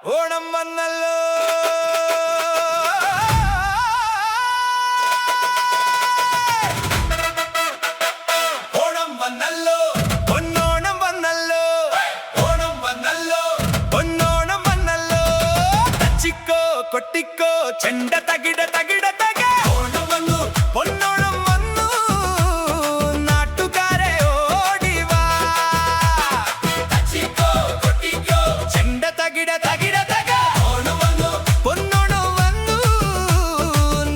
ഓണം വന്നല്ലോ ഓണം വന്നല്ലോ പൊന്നോണം വന്നല്ലോ ഓണം വന്നല്ലോ പൊന്നോണം വന്നല്ലോ തച്ചിക്കോ കൊട്ടിക്കോ ചെണ്ട തകിട തകിട തക ഓണം വന്നു പൊന്നോണം വന്നു നാട്ടുകാരെ ഓടിവാ തച്ചിക്കോ കൊട്ടിക്കോ ചെണ്ട തകിട തകിട തക ഓണം വന്നു പൊന്നോണം വന്നു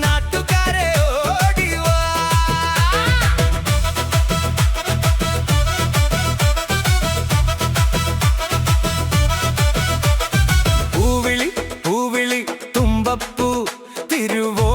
നാട്ടുകാരെ ഓടിവാ പൂവിളി പൂവിളി തുമ്പപ്പൂ തിരുവോ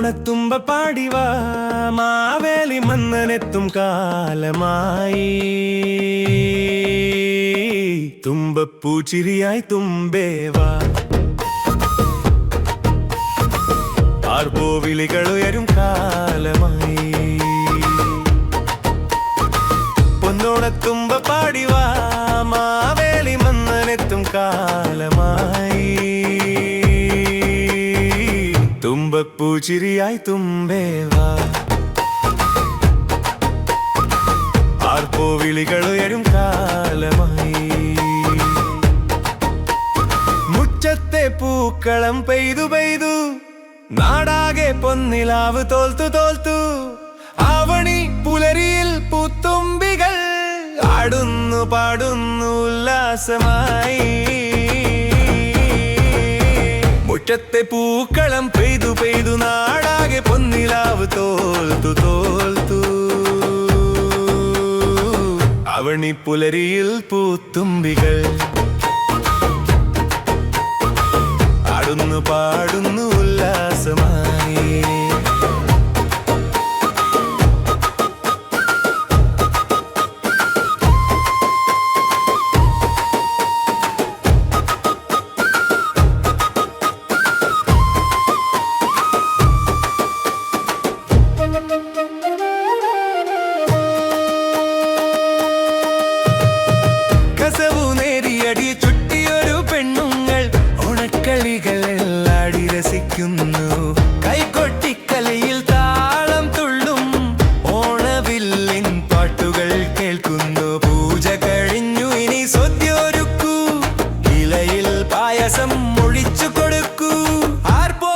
പൊന്നോണത്തുമ്പ പാടിവാ മാവേലി മന്നനെത്തും കാലമായി തുമ്പപ്പൂച്ചിരിയായി തുമ്പേവാ ആർപ്പോവിളികളുയരും കാലമായി പൊന്നോണത്തുമ്പ പാടിവാ മാവേലി മന്നനെത്തും കാലമായി തുമ്പപ്പൂച്ചിരിയായി തുമ്പേവാ ആർപ്പോവിളികളുയരും കാലമായി മുറ്റത്തെ പൂക്കളം പെയ്തു പെയ്തു നാടാകെ പൊന്നിലാവ് തോൽത്തു തോൽത്തു ആവണി പുലരിയിൽ പൂത്തുമ്പികൾ ആടുന്നു പാടുന്നു ഉല്ലാസമായി മുറ്റത്തെ പൂക്കളം പെയ്തു പെയ്തു നാടാകെ പൊന്നിലാവ് തോൽത്തു തോൽത്തു ആവണി പുലരിയിൽ പൂത്തുമ്പികൾ ആടുന്നു പാടുന്നു ഉല്ലാസമായി കസവു നേരിയടി ചുറ്റിയൊരു പെണ്ണുങ്ങൾ ഓണക്കളികളെല്ലാടി രസിക്കുന്നു കൈകൊട്ടിക്കലയിൽ താളം തുള്ളും ഓണവില്ലിൻ പാട്ടുകൾ കേൾക്കുന്നു പൂജ കഴിഞ്ഞു ഇനി സദ്യൊരുക്കൂ ഇലയിൽ പായസം ഒഴിച്ചു കൊടുക്കൂ ആർപ്പോ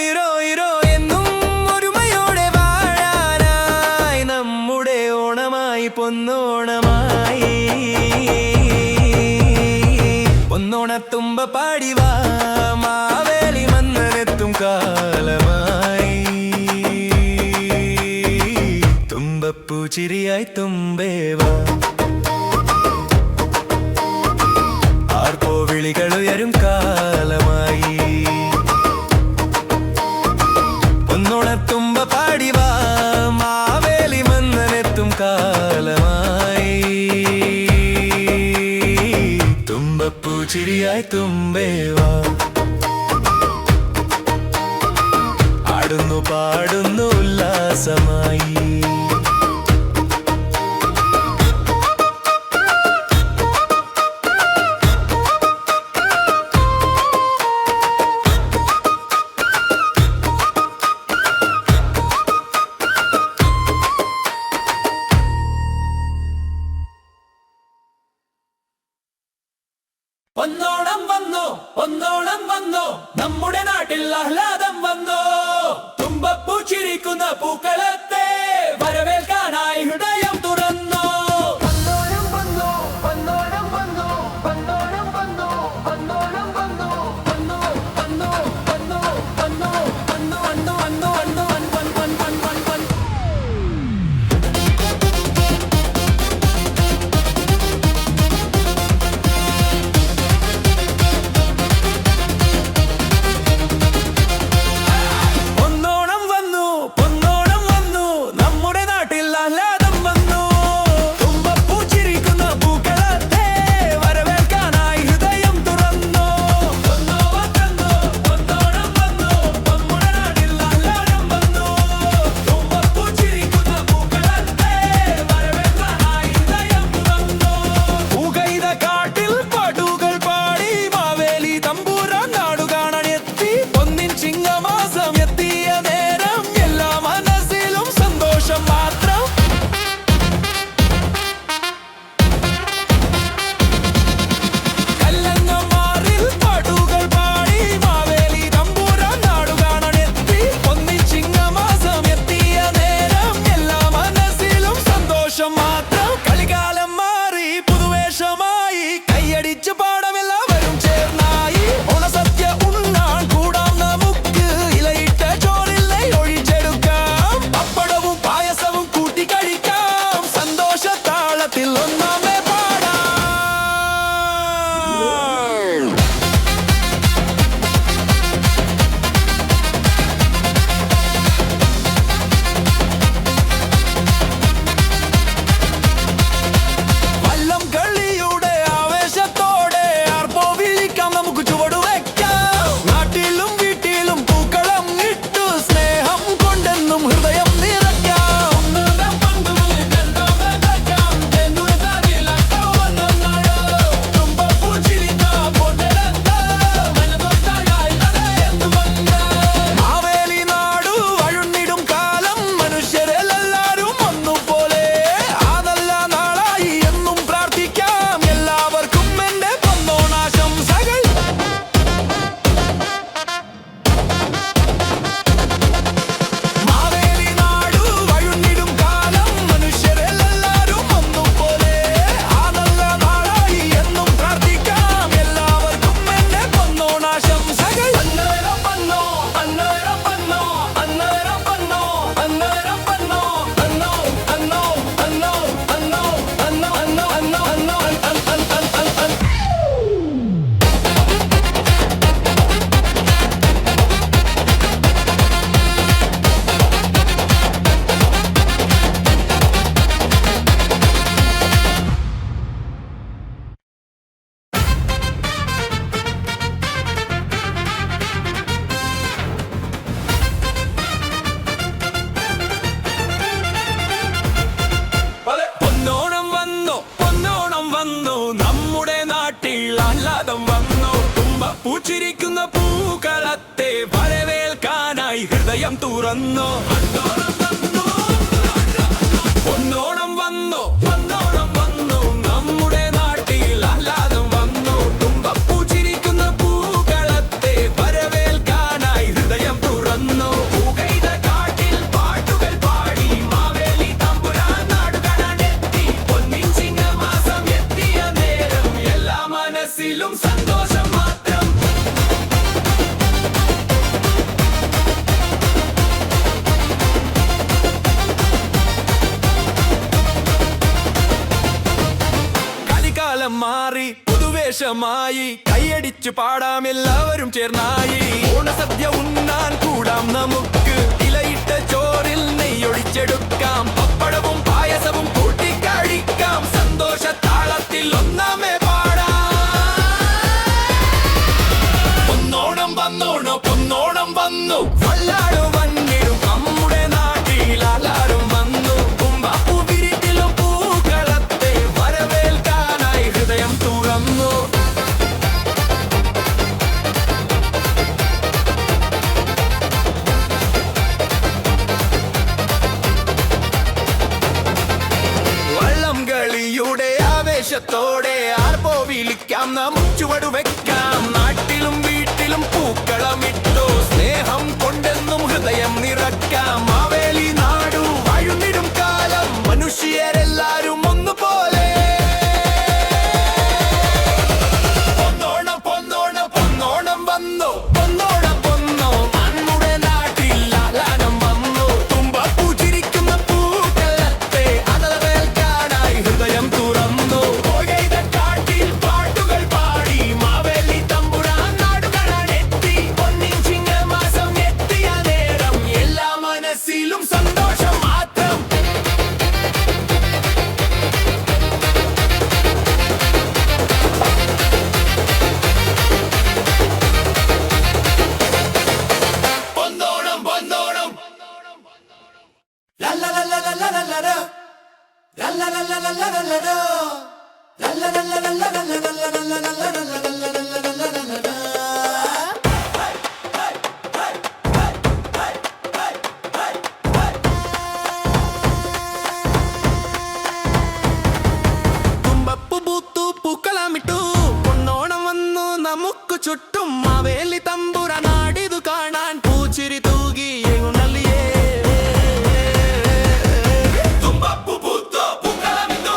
ഇരോ ഇരോ എന്നും ഒരുമയോടെ വാഴാനായി നമ്മുടെ ഓണമായി പൊന്നോണമായി പൊന്നോണത്തുമ്പ പാടിവാ മാവേലി മന്നനെത്തും കാലമായി തുമ്പപ്പൂച്ചിരിയായി തുമ്പേവാ ആർപ്പോവിളികളുയരും കാലമായി പൊന്നോണത്തുമ്പ പാടിവാ മാവേലി മന്നനെത്തും കാലമായി തുമ്പപ്പൂച്ചിരിയായി തുമ്പേവാ ആടുന്നു പാടുന്നു ഉല്ലാസമായി ഒന്നോണം വന്നു ഒന്നോണം വന്നു നമ്മുടെ നാട്ടിൽ ആഹ്ലാദം വന്നു തുമ്പപ്പൂ ചിരിക്കുന്ന പൂക്കളത്തെ വരവേൽക്കാനായി ഹൃദയം തുറന്നു ഒന്നോണം വന്നു ഒന്നോണം വന്നു ഒന്നോണം വന്നു ഒന്നോണം വന്നു വന്നു വന്നു വന്നു വന്നു വന്നു വന്നു വന്നു വന്നു തുറന്നു പൊന്നോണം വന്നു പൊന്നോണം വന്നു നമ്മുടെ നാട്ടിൽ ആഹ്ലാദം വന്നു തുമ്പപ്പൂ ചിരിക്കുന്ന പൂക്കളത്തെ വരവേൽക്കാനായി ഹൃദയം തുറന്നു പൂകൈത കാട്ടിൽ പാട്ടുകൾ പാടി മാവേലി തമ്പുരാൻ നാടു കാണാനെത്തി പൊന്നിൻ ചിങ്ങമാസം എത്തിയ നേരം എല്ലാ മനസ്സിലും സന്തോഷം മാത്രം കാലം മാറി പുതുവേഷമായി കൈയടിച്ചു പാടാം എല്ലാവരും ചേർന്നായി ഓണസദ്യ ഉണ്ണാൻ കൂടാം നമുക്ക് ഇലയിട്ട ചോറിൽ നെയ്യൊഴിച്ചെടുക്കാം പപ്പടവും പായസവും കൂട്ടിക്കഴിക്കാം സന്തോഷ താളത്തിൽ ഒന്നാമേ പാടാം പൊന്നോണം വന്നോണോ പൊന്നോണം വന്നു വല്ലാടു വന്നിടും നമ്മുടെ നാട്ടിൽ ആലാരും വന്നു തുമ്പപ്പൂ വിരിട്ടിലും പൂക്കളത്തെ വരവേൽക്കാനായി ഹൃദയം തുറന്നു വള്ളം കളിയുടെ ആവേശത്തോടെ ആർപ്പോ വിളിക്കാം നമുക്ക് ചുവടു വെക്കാം നാട്ടിലും വീട്ടിലും പൂക്കളമിട്ടോ സ്നേഹം കൊണ്ടെന്നും ഹൃദയം നിറക്കാം മാവേലി നാടു വാഴുന്നിടും കാലം മനുഷ്യരെല്ലാരും ഒന്നുപോലെ പൊന്നോണം പൊന്നോണം പൊന്നോണം വന്നു പൊന്നോണം പൊന്നോ നമ്മുടെ നാട്ടിൽ ആഹ്ലാദം വന്നു തുമ്പപ്പൂ ചിരിക്കുന്ന പൂക്കളത്തെ അതവേൽക്കാനായി ഹൃദയം തുറന്നു പോകൈത കാട്ടിൽ പാട്ടുകൾ പാടി മാവേലി തമ്പുരാൻ നാടു കാണാനെത്തി പൊന്നിൻ ചിങ്ങമാസം എത്തിയ നേരം എല്ലാ മനസ്സിലും സന്തോഷം മാത്രം പൊന്നോണം പൊന്നോണം തുമ്പപ്പൂ പൂത്തു പൂക്കളമിട്ടു പൊന്നോണം വന്നു നമുക്ക് ചുറ്റും മാവേലി തമ്പുര നാടിതു കാണാൻ പൂച്ചിരി തൂകി എങ്ങുന്നല്ലിയേ തുമ്പപ്പൂ പൂത്തു പൂക്കളമിട്ടു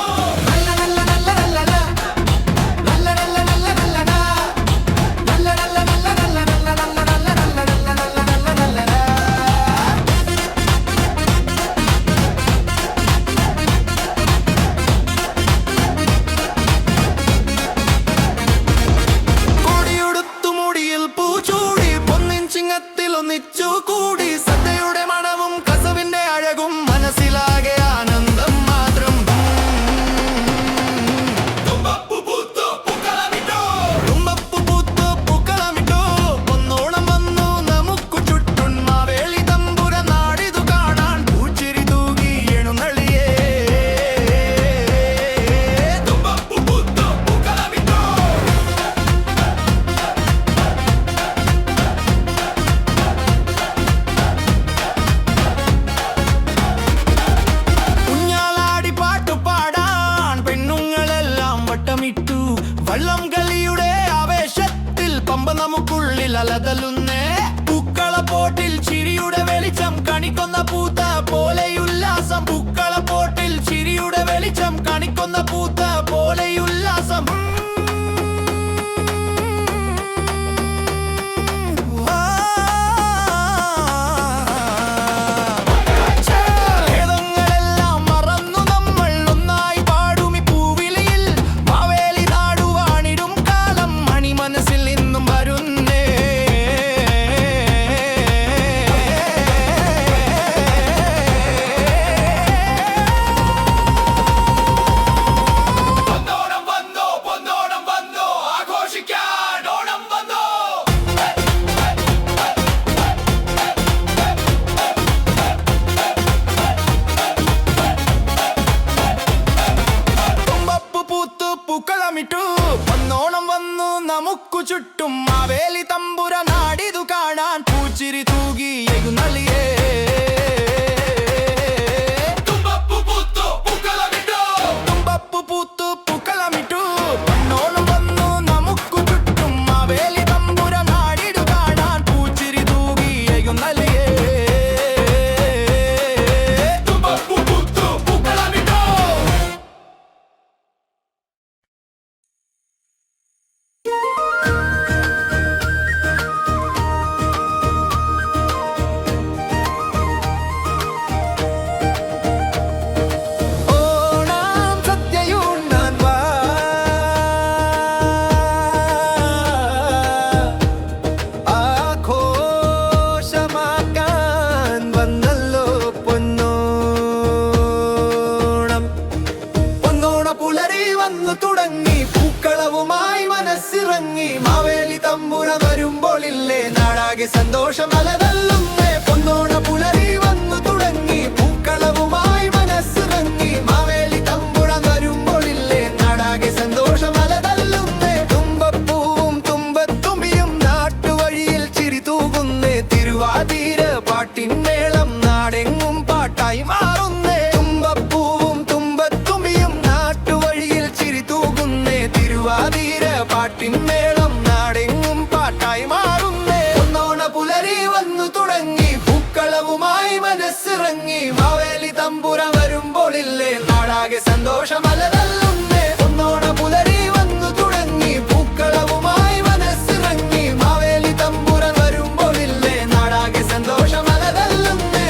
സന്തോഷമലതല്ലുന്നേ പൊന്നോണ പുലരി വന്നു തുടങ്ങി പൂക്കളവുമായി മനസ്സിറങ്ങി മാവേലി തമ്പുരാൻ വരുമ്പോഴില്ലേ നാടാകെ സന്തോഷമലതല്ലുന്നേ തുമ്പപ്പൂവും തുമ്പത്തുമ്പിയും നാട്ടുവഴിയിൽ ചിരി തൂകുന്നേ തിരുവാതിര പാട്ടിൻ മേളം നാടെങ്ങും പാട്ടായി മാറുന്നേ തുമ്പപ്പൂവും തുമ്പത്തുമ്പിയും നാട്ടുവഴിയിൽ ചിരി തൂകുന്നേ തിരുവാതിര പാട്ടിൻ മേളം നാടെങ്ങും പാട്ടായി മാറുന്നേ പൊന്നോണ പുലരി വന്നു തുടങ്ങി പൂക്കളവുമായി മനസ്സിറങ്ങി മാവേലി തമ്പുരാൻ വരുമ്പോഴില്ലേ നാടാകെ സന്തോഷമലതല്ലുന്നേ പൊന്നോണ പുലരി വന്നു തുടങ്ങി പൂക്കളവുമായി മനസ്സിറങ്ങി മാവേലി തമ്പുരാൻ വരുമ്പോഴില്ലേ നാടാകെ സന്തോഷമലതല്ലുന്നേ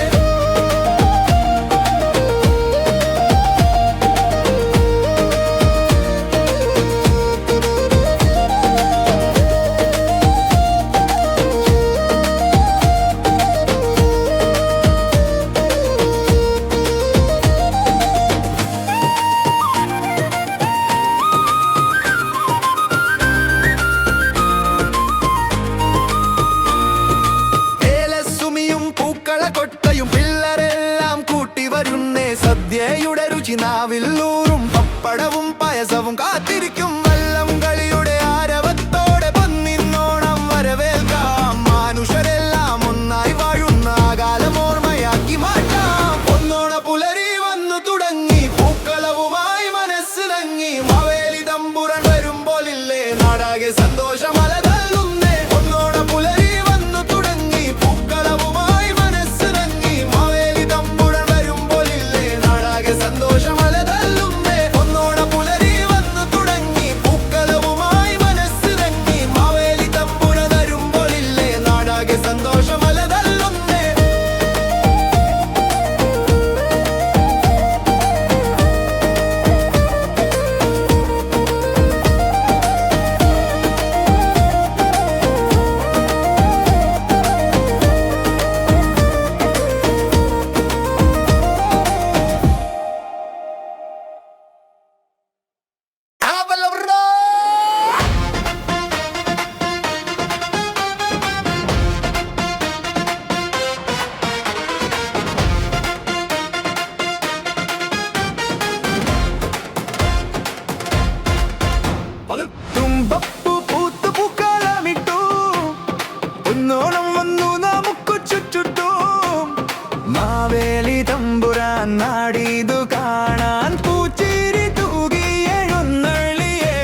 ഏലസുമിയും പൂക്കള കൊട്ടയും പിള്ളരെല്ലാം കൂട്ടി വരുന്നേ സദ്യയുടെ രുചി നാവില്ലൂറും പപ്പടവും പായസവും കാത്തിരിക്കും വള്ളം കളിയുടെ ആരവത്തോടെ പൊന്നിന്നോണം വരവേൽക്കാം മനുഷ്യരെല്ലാം ഒന്നായി വാഴുന്ന കാലം ഓർമ്മയാക്കി മാറ്റാം പൊന്നോണ പുലരി വന്നു തുടങ്ങി പൂക്കളവുമായി മനസ്സിറങ്ങി മാവേലി തമ്പുരാൻ വരുമ്പോഴില്ലേ നാടാകെ സന്തോഷമലതല്ലുന്നേ പൊന്നോണ പുലരി വന്നു തുടങ്ങി പൂക്കളവുമായി മനസ്സിറങ്ങി മാവേലി തമ്പുരാൻ വരുമ്പോഴില്ലേ നാടാകെ സന്തോഷമലതല്ലുന്നേ പൊന്നോണ പുലരി വന്നു തുടങ്ങി പൂക്കളവുമായി മനസ്സിറങ്ങി മാവേലി തമ്പുരാൻ വരുമ്പോഴില്ലേ നാടാകെ സന്തോഷമലതല്ലുന്നേ തുമ്പപ്പൂ പൂത്തു പൂക്കളമിട്ടു പൊന്നോണം വന്നു നമുക്ക് ചുറ്റും മാവേലി തമ്പുരാൻ നാടിതു കാണാൻ പൂച്ചിരി തൂകി എഴുന്നള്ളിയേ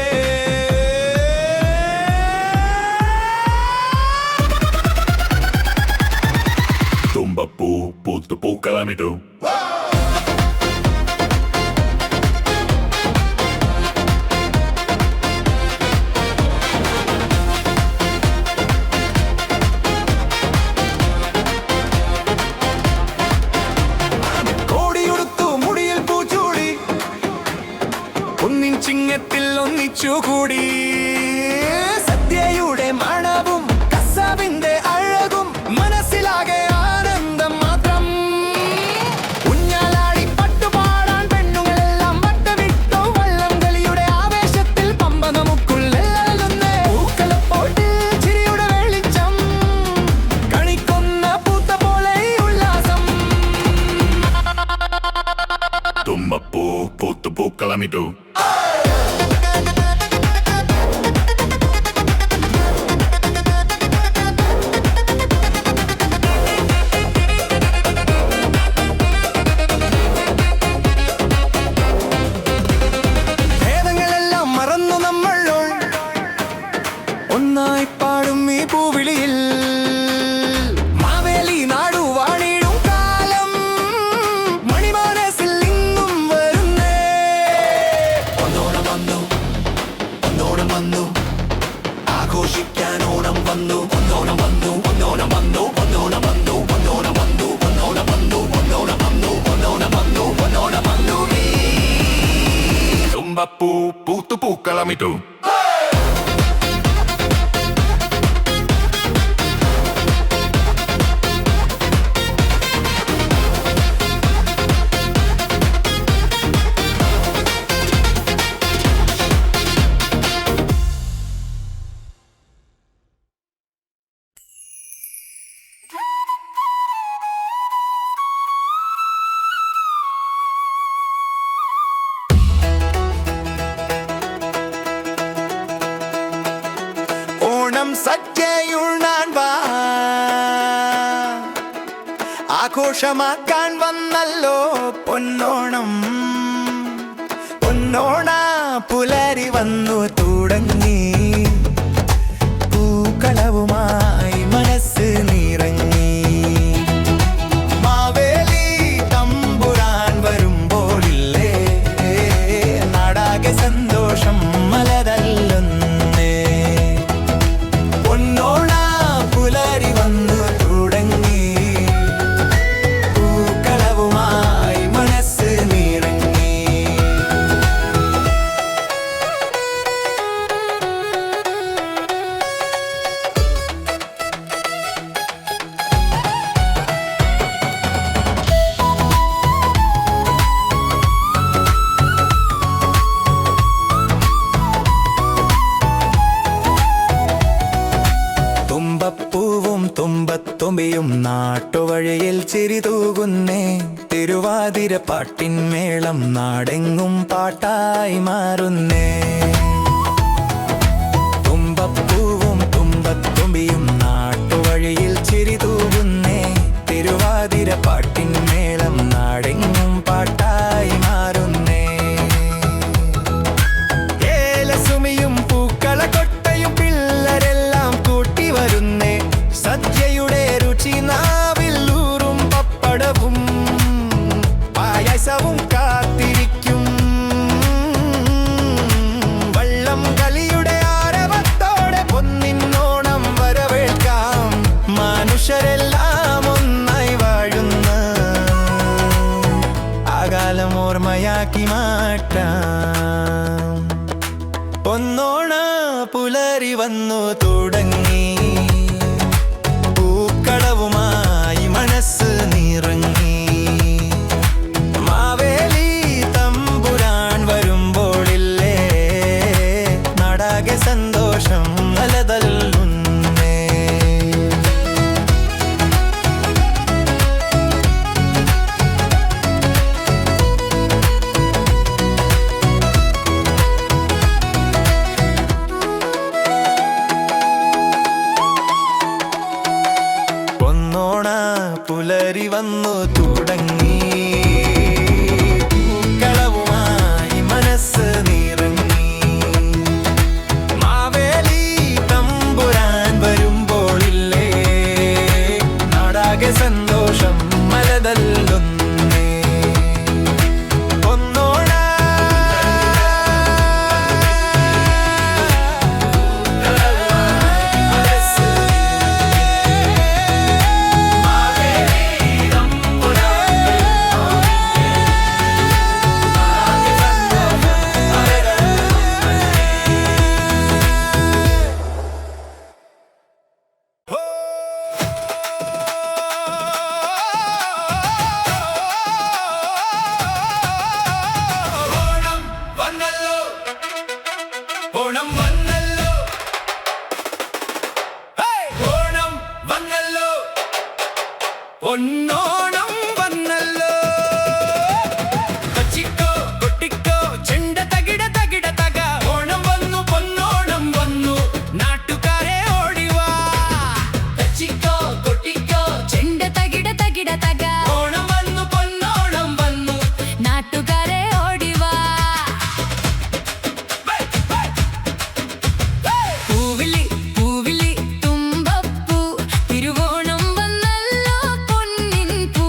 തുമ്പപ്പൂ പൂത്തു പൂക്കളമിട്ടു കോടിയുടുത്തു മുടിയിൽ പൂച്ചൂടി ഒന്നിൻ ചിങ്ങത്തിൽ ഒന്നിച്ചുകൂടി സദ്യയുടെ മണവും കസവിന്റെ അഴകും മനസ്സിലാകെ ആനന്ദം മാത്രം ഊഞ്ഞാലാടി പട്ടുപാടാൻ പെണ്ണുങ്ങളെല്ലാം വട്ടമിട്ടു വള്ളം കളിയുടെ ആവേശത്തിൽ പമ്പ നമുക്കുള്ളിലുന്നേ പൂക്കളപ്പോട്ടിൽ ചിരിയുടെ വെളിച്ചം കണിക്കൊന്ന പൂത്ത പോലെ ഉല്ലാസം തുമ്പപ്പൂ പൂത്തു പൂക്കളമിട്ടു ഭേദങ്ങളെല്ലാം മറന്നു നമ്മൾ ഒന്നായി പാടും ഈ പൂവിളിയിൽ മാവേലി നാടു വാണിടും കാലം മണിമാനസിൽ ഇന്നും വരുന്നേ ഒന്നോണം വന്നു ഒന്നോണം വന്നു ആഘോഷിക്കാൻ ഓണം വന്നു ഒന്നോണം വന്നു ഒന്നോണം വന്നു ഒന്നോണം വന്നു ഒന്നോണം വന്നു ഒന്നോണം വന്നു ഒന്നോണം വന്നു ഒന്നോണം വന്നു ഒന്നോണം വന്നു തുമ്പപ്പൂ പൂത്തു പൂക്കളമിട്ടു സദ്യയുണ്ണാൻ വാ. ആഘോഷമാക്കാൻ വന്നല്ലോ പൊന്നോണം. പൊന്നോണ പുലരി വന്നു തുടങ്ങി. പൂക്കളവുമായി മനസ്സ് നിറങ്ങി. മാവേലി തമ്പുരാൻ വരുമ്പോഴില്ലേ നാടാകെ സന്തോഷം മലതല്ലുന്നേ. പൊന്നോണ പുലരി വന്നു തുടങ്ങി. പൂക്കളവുമായി മനസ്സ് നിറങ്ങി. തുമ്പപ്പൂവും തുമ്പത്തുമ്പിയും നാട്ടുവഴിയിൽ ചിരിതൂകുന്നേ. തിരുവാതിര പാട്ടിൻമേളം നാടെങ്ങും പാട്ടായി മാറുന്നേ. തുമ്പപ്പൂവും തുമ്പത്തുമ്പിയും നാട്ടുവഴിയിൽ ചിരിതൂകുന്നേ. തിരുവാതിര പാട്ടിൻമേളം നാടെങ്ങും പാട്ടായി മാറുന്നേ. ഏലസുമിയും പൂക്കളക്കൊട്ടയും പിള്ളരെല്ലാം കൂട്ടി വരുന്നേ. സദ്യയുടെ രുചി നാവിൽ ഊറും പപ്പടവും പായസവും കാത്തിരിക്കും. വള്ളം കളിയുടെ ആരവത്തോടെ പൊന്നിന്നോണം വരവേൽക്കാം. മനുഷ്യരെല്ലാം ഒന്നായി വാഴുന്ന ആകാലം ഓർമ്മയാക്കി മാറ്റാം. പൊന്നോണ പുലരി വന്നു തുടങ്ങി. പൂക്കളവുമായി മനസ്സ് നിറങ്ങി. മാവേലി തമ്പുരാൻ വരുമ്പോഴില്ലേ നാടാകെ സന്തോഷം അലതല്ലുന്നേ. പൊന്നോണ പുലരി വന്നു തുടങ്ങി. പൂക്കളവുമായി മനസ്സ് നിറങ്ങി. മാവേലി തമ്പുരാൻ വരുമ്പോഴില്ലേ നാടാകെ സന്തോഷം മലതല്ലുന്നേ. പൊന്നോണ ഓണം വന്നല്ലോ. ഓണം വന്നല്ലോ. പൊന്നോണം വന്നല്ലോ. കൊച്ചിക്കോ കൊട്ടിക്കോ ചെണ്ട തകിട തകിട തക. ഓണം വന്നു പൊന്നോണം വന്നു നാട്ടുകാരെ ഓടിവാ. കൊച്ചിക്കോ കൊട്ടിക്കോ ചെണ്ട തകിട തകിട തക. ഓണം വന്നു പൊന്നോണം വന്നു നാട്ടുകാരെ ഓടിവാ. പൂവിളി പൂവിളി തുമ്പപ്പൂ തിരുവോണം വന്നല്ലോ പൊന്നിൻ പൂ.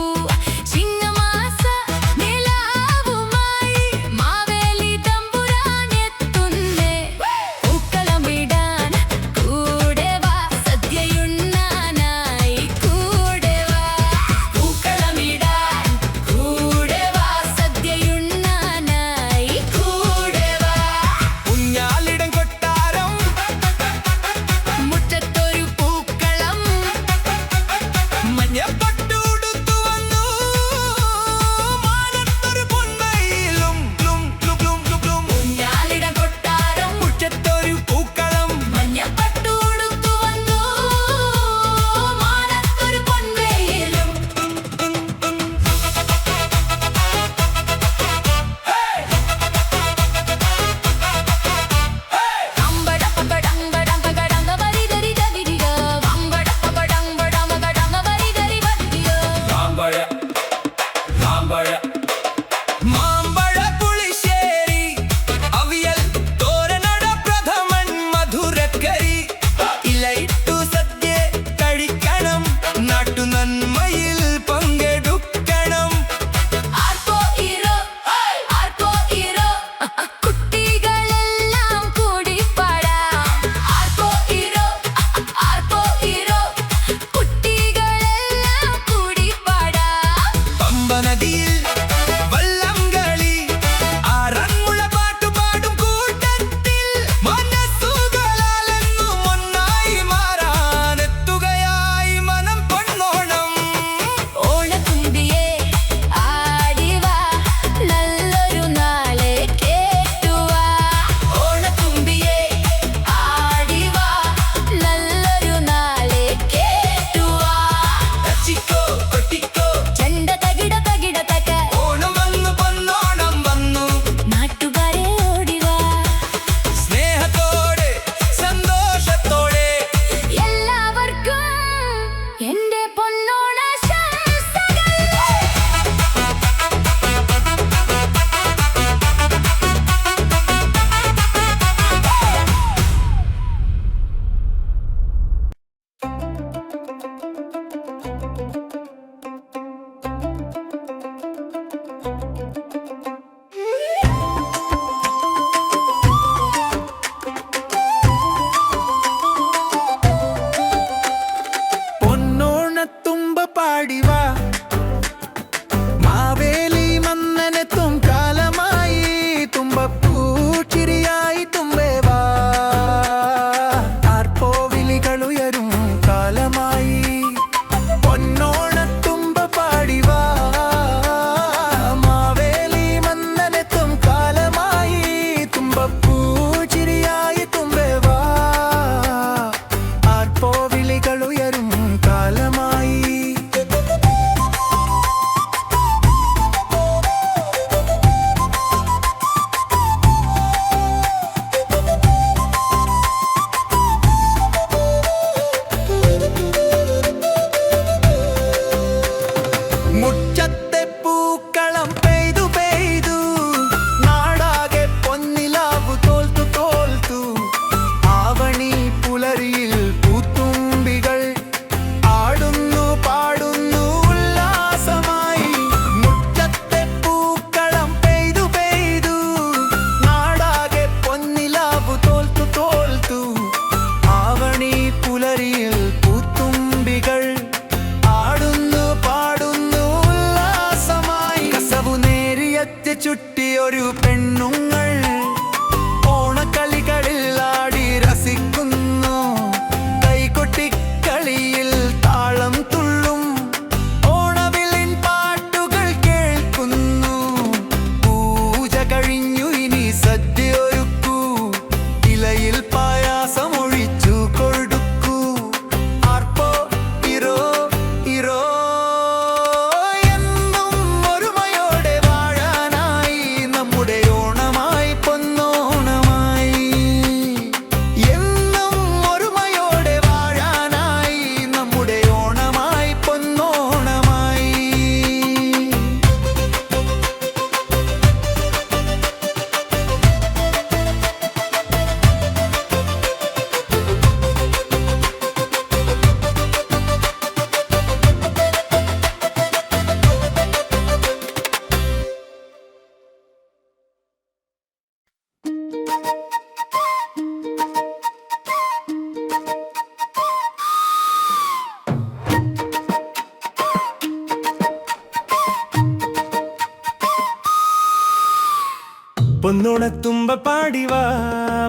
പൊന്നോണത്തുമ്പ പാടിവാ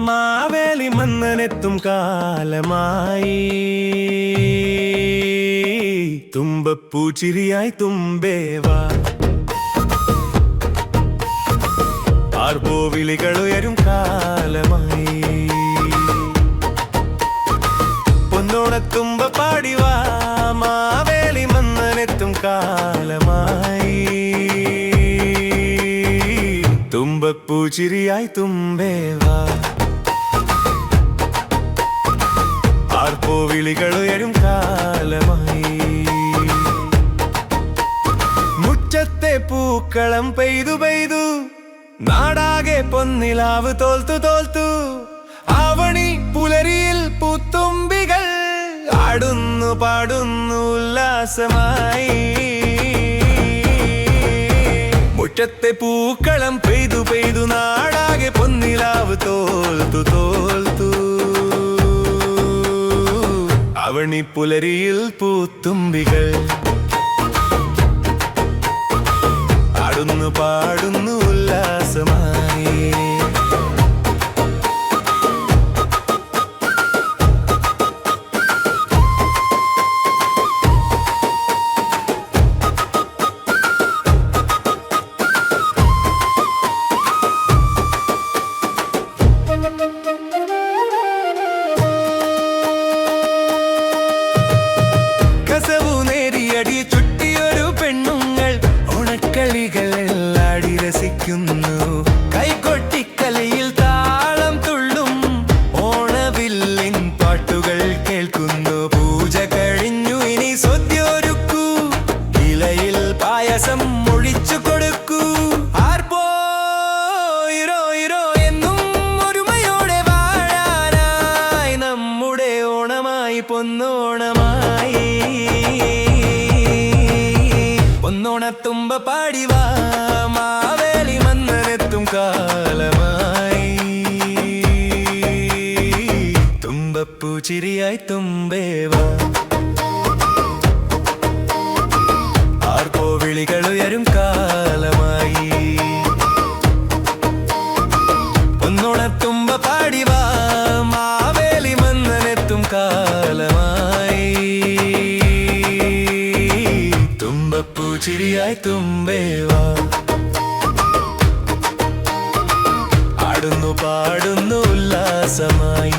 മാവേലി മന്നനെത്തും കാലമായി തുമ്പപ്പൂച്ചിരിയായി തുമ്പേവാ ആർപ്പോ വിളികളുയരും കാലമായി പൊന്നോണത്തുമ്പ പാടിവാ മാവേലി മന്നനെത്തും കാലമായി തുമ്പപ്പൂച്ചിരിയായി തുമ്പേവാ ആർപ്പോ വിളികളുയരും കാലമായി മുറ്റത്തെ പൂക്കളം പെയ്തു പെയ്തു നാടാകെ പൊന്നിലാവ് തോൽത്തു തോൽത്തു ആവണി പുലരിയിൽ പൂത്തുമ്പികൾ ആടുന്നു പാടുന്നു ഉല്ലാസമായി മുറ്റത്തെ പൂക്കളം പെയ്തു പെയ്തു നാടാകെ പൊന്നിലാവ് തോൽത്തു തോൽത്തു ആവണി പുലരിയിൽ പൂത്തുമ്പികൾ ആടുന്നു പാടുന്നു ഉല്ലാസമായി കസവു നേരിയടി ചുറ്റിയൊരു പെണ്ണുങ്ങൾ ഓണക്കളികളെല്ലാടി രസിക്കുന്നു കൈകൊട്ടിക്കലയിൽ താളം തുള്ളും ഓണവില്ലിൻ പാട്ടുകൾ കേൾക്കുന്നു പൂജ കഴിഞ്ഞു ഇനി സദ്യൊരുക്കൂ ഇലയിൽ പായസം ഒഴിച്ചു കൊടുക്കൂ ആർപ്പോ ഇരോ ഇരോ എന്നും ഒരുമയോടെ വാഴാനായി നമ്മുടെ ഓണമായി പൊന്നോണമായി പൊന്നോണത്തുമ്പ പാടിവാ മാവേലി മന്നനെത്തും കാലമായി തുമ്പപ്പൂച്ചിരിയായി തുമ്പേവാ ആർക്കോ വിളികളുയരും കാലമായി പൊന്നോണത്തുമ്പ പാടിവാ മാവേലി മന്നനെത്തും കാലമായി തുമ്പപ്പൂച്ചിരിയായി തുമ്പേവാ ആടുന്നു പാടുന്നു ഉല്ലാസമായി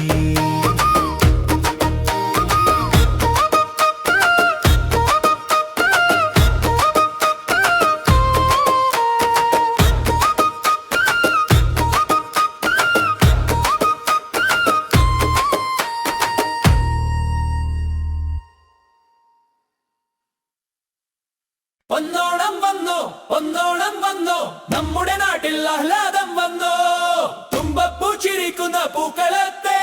ഒന്നോണം വന്നു ഒന്നോണം വന്നു നമ്മുടെ നാട്ടിൽ ആഹ്ലാദം വന്നു തുമ്പപ്പൂ ചിരിക്കുന്ന പൂക്കളത്തെ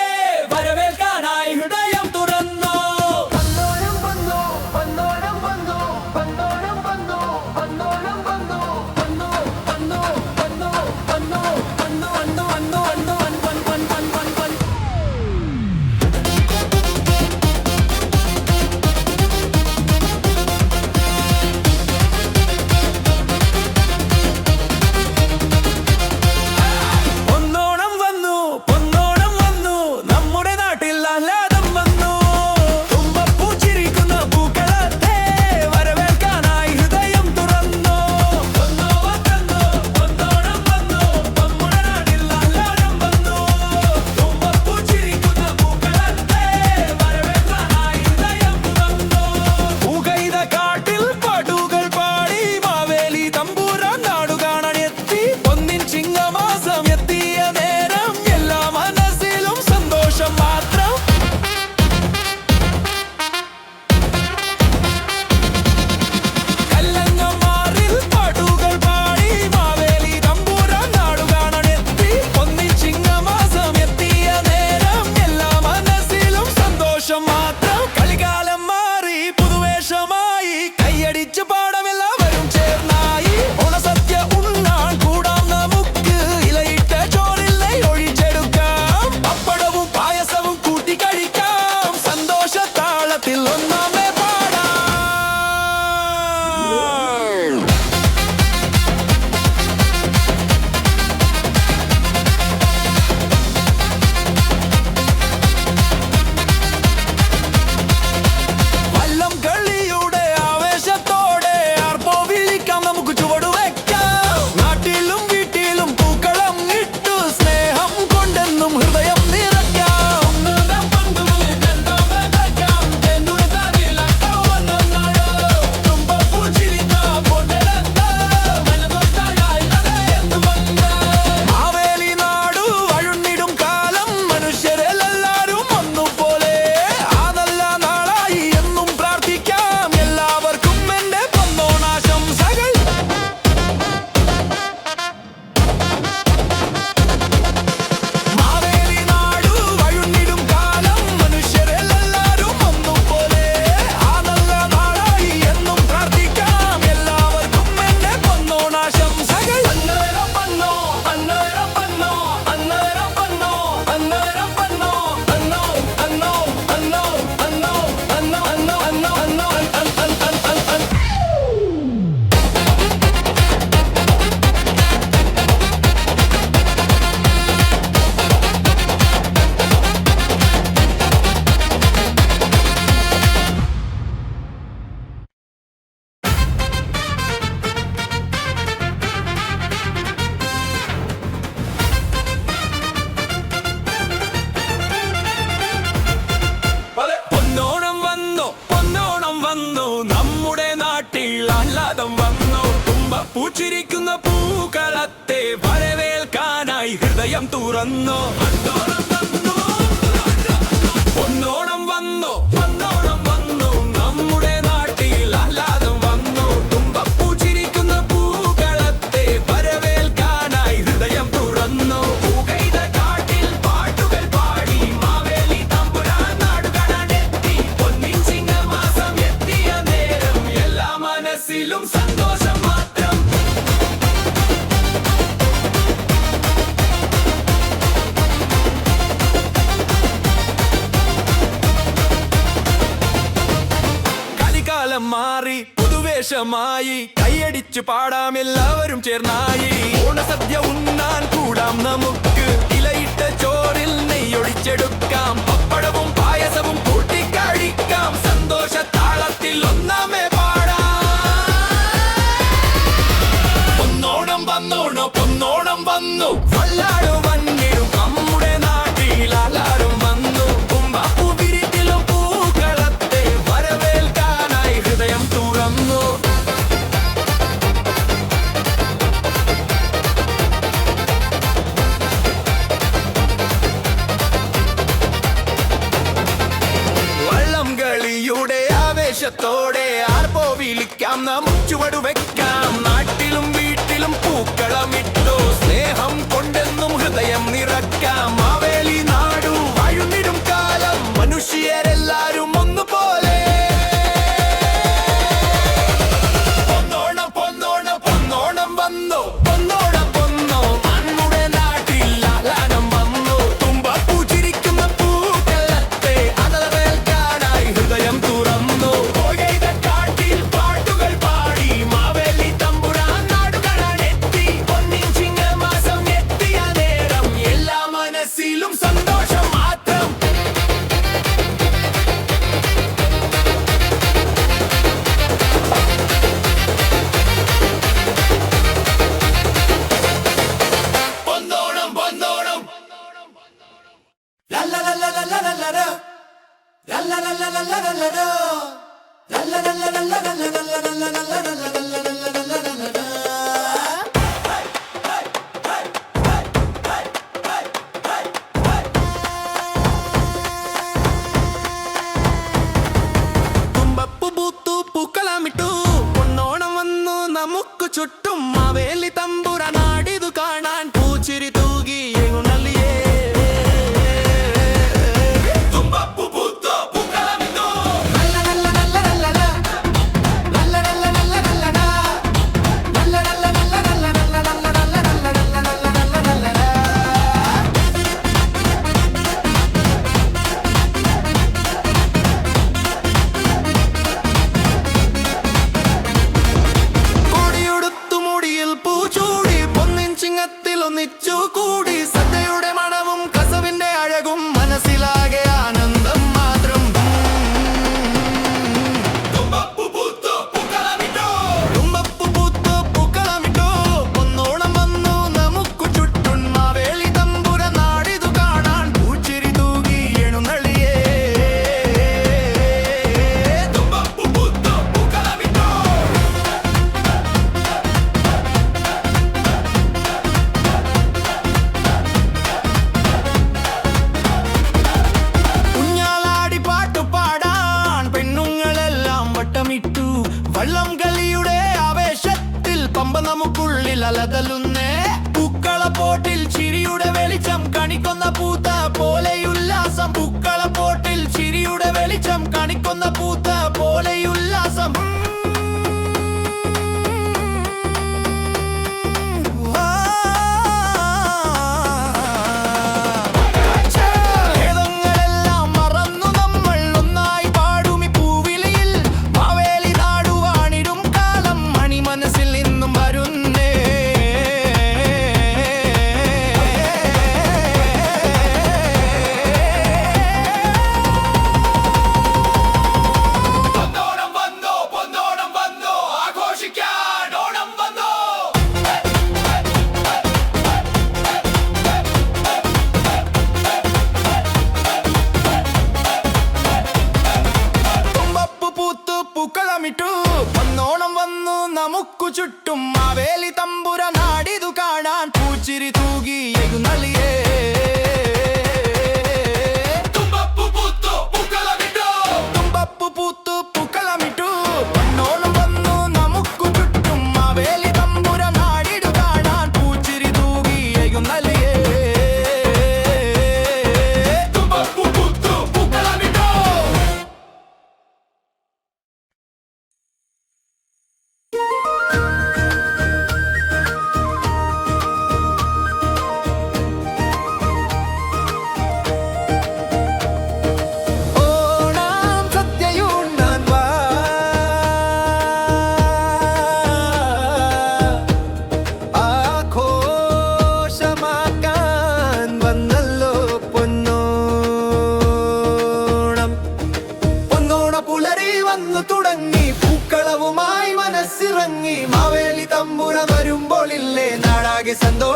പൂക്കളത്തെ വരവേൽക്കാനായി ഹൃദയം തുറന്നു. പൊന്നോണം വന്നു, പൊന്നോണം വന്നു, നമ്മുടെ നാട്ടിൽ ആഹ്ലാദം വന്നു. തുമ്പപ്പൂ ചിരിക്കുന്ന പൂക്കളത്തെ വരവേൽക്കാനായി ഹൃദയം തുറന്നു. പൂകൈത കാട്ടിൽ പാട്ടുകൾ പാടി മാവേലി തമ്പുരാൻ നാടു കാണാനെത്തി. പൊന്നിൻ ചിങ്ങമാസം എത്തിയ നേരം എല്ലാ മനസ്സിലും സന്തോഷം മാത്രം. കലികാലം മാറി പുതുവേഷമായി കൈയടിച്ചു പാടാം എല്ലാവരും ചേർന്നായി. ഓണസദ്യ ഉണ്ണാൻ കൂടാം നമുക്ക്, ഇലയിട്ട ചോറിൽ നെയ്യൊഴിച്ചെടുക്കാം. പപ്പടവും പായസവും കൂട്ടിക്കഴിക്കാം, സന്തോഷ താളത്തിൽ ഒന്നാമേ പാടാം. പൊന്നോണം വന്നോണോ പൊന്നോണം വന്നു, വല്ലാടു വന്നിടും നമ്മുടെ നാട്ടിൽ ആഹ്ലാദം വന്നു. തുമ്പപ്പൂ വിരിത്തിലും പൂക്കളത്തെ വരവേൽക്കാനായി ഹൃദയം തുറന്നു. വള്ളം കളിയുടെ ആവേശത്തോടെ ആർപ്പോ വിളിക്കാം, നമുക്ക് ചുവടു വെക്കാം. നാട്ടിലും വീട്ടിലും പൂക്കളമിട്ടോ സ്നേഹം കൊണ്ടെന്നും ഹൃദയം നിറക്കാം. മാവേലി നാടു വാഴുന്നിടും കാലം മനുഷ്യരെല്ലാരും ഒന്നുപോലെ. പൊന്നോണം പൊന്നോണം പൊന്നോണം വന്നു, പൊന്നോണം പൊന്നോ നമ്മുടെ നാട്ടിൽ ആഹ്ലാദം വന്നു. തുമ്പപ്പൂ ചിരിക്കുന്ന പൂക്കളത്തെ അതവേൽക്കാനായി ഹൃദയം തുറന്നു. പോകൈത കാട്ടിൽ പാട്ടുകൾ പാടി മാവേലി തമ്പുരാൻ നാടു കാണാനെത്തി. പൊന്നിൻ ചിങ്ങമാസം എത്തിയ നേരം എല്ലാ മനസ്സിലും സന്തോഷം മാത്രം. പൊന്നോണം പൊന്നോണം ലല്ലലല്ലലല്ലലലോ ലല്ലലല്ലലല്ലലലോ തുമ്പപ്പൂ പൂത്തു പൂക്കളമിട്ടു, പൊന്നോണം വന്നു നമുക്ക് ചുറ്റും. മാവേലി തമ്പുര നാടിതു കാണാൻ പൂച്ചിരി തൂകി എങ്ങുന്നള്ളിയേ. തുമ്പപ്പൂ പൂത്തു പൂക്കളമിട്ടു, ലല്ലലല്ലലല്ലലോ ലല്ലലല്ലലല്ലലോ ലല്ലലല്ലലല്ലലോ. കൊടിയുടുത്തു മുടിയിൽ പൂച്ചൂടി പൊന്നിൻ ചിങ്ങത്തിൽ ഒന്നിച്ചു കൂടി. സദ്യയുടെ മണവും കസവിന്റെ അഴകും മനസ്സിലാകെ ആനന്ദം മാത്രം. തുമ്പപ്പൂ പൂത്തു പൂക്കളമിട്ടു, തുമ്പപ്പൂ പൂത്തു പൂക്കളമിട്ടു, പൊന്നോണം വന്നു നമുക്ക് ചുറ്റും. മാവേലി തമ്പുര നാടിതു കാണാൻ പൂച്ചിരി തൂകി എഴുന്നള്ളിയേ. തുമ്പപ്പൂ പൂത്തു പൂക്കളമിട്ടു. കുഞ്ഞാലാടി പാട്ടു പാടാൻ പെണ്ണുങ്ങളെല്ലാം വട്ടമിട്ടു. വള്ളം കളിയുടെ ആവേശത്തിൽ പമ്പ നമുക്കുള്ളിൽ അലതലുന്നേ. പൂക്കളപ്പോട്ടിൽ ചിരിയുടെ വെളിച്ചം കണിക്കൊന്ന പൂത്ത പോലെയുല്ലാസം. പൂക്കളപ്പോട്ടിൽ ചിരിയുടെ വെളിച്ചം കണിക്കൊന്ന പൂത്ത പോലെയുല്ലാസം. ഭേദങ്ങളെല്ലാം മറന്നു നമ്മൾ ഒന്നായി പാടുമി പൂവിളിയിൽ. മാവേലി നാടു വാണിടും കാലം മണി മനസ്സിൽ നിന്നും വരുന്നേ. പൊന്നോണം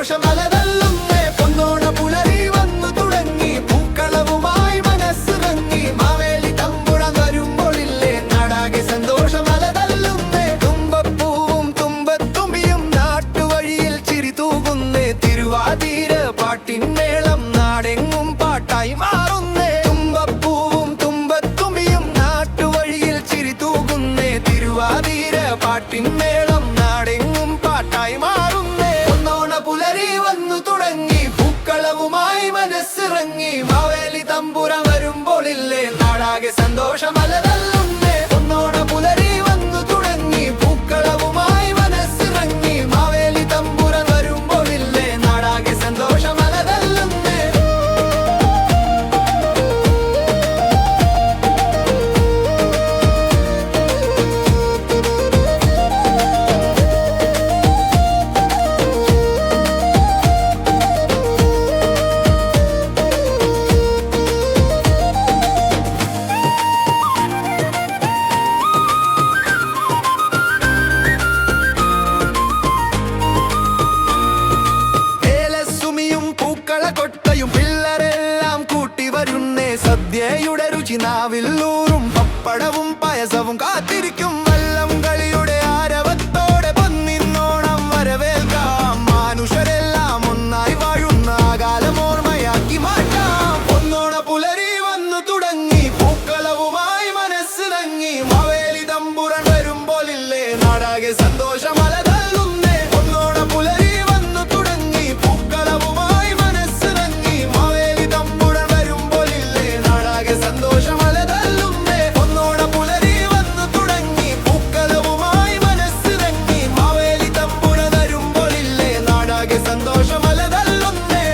സന്തോഷമലതല്ലുന്നേ പൊന്നോണ പുലരി വന്നു തുടങ്ങി പൂക്കളവുമായി മനസ്സിറങ്ങി മാവേലി തമ്പുരാൻ വരുമ്പോളില്ലേ നാടാകെ സന്തോഷമലതല്ലുന്നേ തുമ്പപ്പൂവും തുമ്പത്തുമ്പിയും നാട്ടുവഴിയിൽ ചിരി തൂകുന്നേ തിരുവാതിര പാട്ടിൻ മേളം നാടെങ്ങും പാട്ടായി മാറുന്നേ തുമ്പപ്പൂവും തുമ്പത്തുമ്പിയും നാട്ടുവഴിയിൽ ചിരി തൂകുന്നേ തിരുവാതിര പാട്ടിൻ മേളം നാടെങ്ങും പാട്ടായി മാറുന്നേ പൊന്നോണ പുലരി വന്നു തുടങ്ങി പൂക്കളവുമായി മനസ്സിറങ്ങി മാവേലി തമ്പുരാൻ വരുമ്പോളില്ലേ നാടാകെ സന്തോഷമലതല്ലുന്നേ പൊന്നോണ പുലരി വന്നു തുടങ്ങി പൂക്കളവുമായി മനസ്സിറങ്ങി മാവേലി തമ്പുരാൻ വരുമ്പോളില്ലേ നാടാകെ സന്തോഷമലതല്ലുന്നേ ഏലസുമിയും പൂക്കളക്കൊട്ടയും പിള്ളരെല്ലാം കൂട്ടി വരുന്നേ സദ്യയുടെ രുചി നാവില്ലൂറും പപ്പടവും പായസവും കാത്തിരിക്കും വള്ളം കളിയുടെ ആരവത്തോടെ പൊന്നിന്നോണം വരവേൽക്കാം മനുഷ്യരെല്ലാം ഒന്നായി വാഴുന്ന കാലമോർമ്മയാക്കി മാറ്റാം പൊന്നോണ പുലരി വന്നു തുടങ്ങി പൂക്കളവുമായി മനസ്സിറങ്ങി മാവേലി തമ്പുരാൻ വരുമ്പോളില്ലേ നാടാകെ സന്തോഷമലതല്ലുന്നേ പൊന്നോണ പുലരി വന്നു തുടങ്ങി പൂക്കളവുമായി മനസ്സിറങ്ങി മാവേലി തമ്പുരാൻ വരുമ്പോളില്ലേ നാടാകെ സന്തോഷമലതല്ലുന്നേ പൊന്നോണ പുലരി വന്നു തുടങ്ങി പൂക്കളവുമായി മനസ്സിറങ്ങി മാവേലി തമ്പുരാൻ വരുമ്പോളില്ലേ നാടാകെ സന്തോഷമലതല്ലുന്നേ